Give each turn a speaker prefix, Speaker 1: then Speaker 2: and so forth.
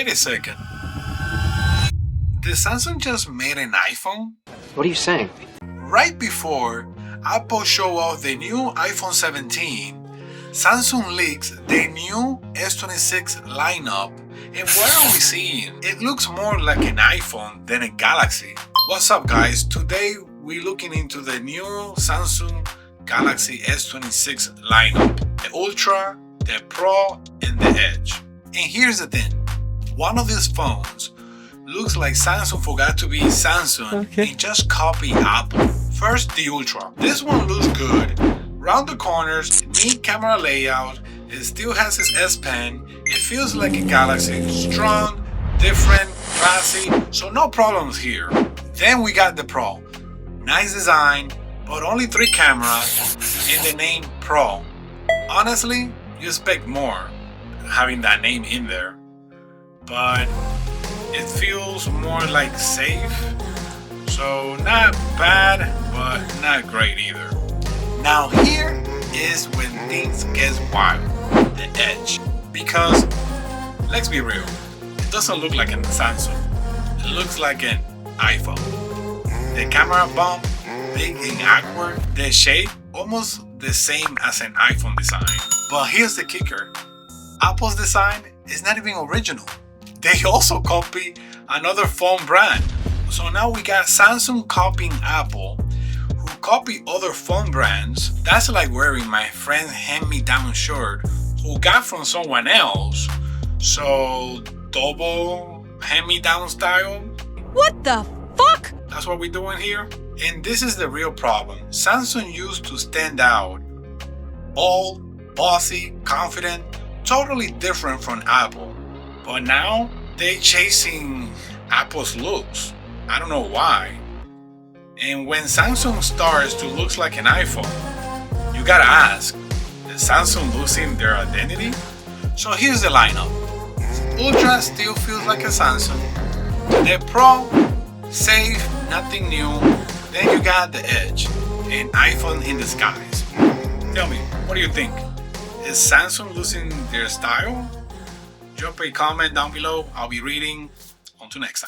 Speaker 1: Wait a second. Did Samsung just made an iPhone?
Speaker 2: What are you saying?
Speaker 1: Right before Apple show off the new iPhone 17, Samsung leaks the new S26 lineup, and what are we seeing? It looks more like an iPhone than a Galaxy. What's up guys? Today we're looking into the new Samsung Galaxy S26 lineup. The Ultra, the Pro, and the Edge. And here's the thing. One of these phones looks like Samsung forgot to be Samsung and just copy Apple. First, the Ultra. This one looks good. Round the corners, neat camera layout, it still has its S Pen, it feels like a Galaxy, strong, different, classy, so no problems here. Then we got the Pro. Nice design, but only 3 cameras and the name Pro. Honestly, you expect more having that name in there, but it feels more like safe, so not bad, but not great either. Now here is when things get wild, the Edge, because let's be real, it doesn't look like a Samsung, it looks like an iPhone. The camera bump, big and awkward, the shape almost the same as an iPhone design. But here's the kicker, Apple's design is not even original. They also copy another phone brand. So now we got Samsung copying Apple, who copy other phone brands. That's like wearing my friend's hand-me-down shirt who got from someone else. So double hand-me-down style.
Speaker 3: What the fuck?
Speaker 1: That's what we're doing here. And this is the real problem. Samsung used to stand out, bold, bossy, confident, totally different from Apple. But now they chasing Apple's looks. I don't know why. And when Samsung starts to look like an iPhone, you gotta ask, is Samsung losing their identity? So here's the lineup. Ultra still feels like a Samsung. The Pro, safe, nothing new. Then you got the Edge, an iPhone in disguise. Tell me, what do you think? Is Samsung losing their style? Drop a comment down below. I'll be reading. Until next time.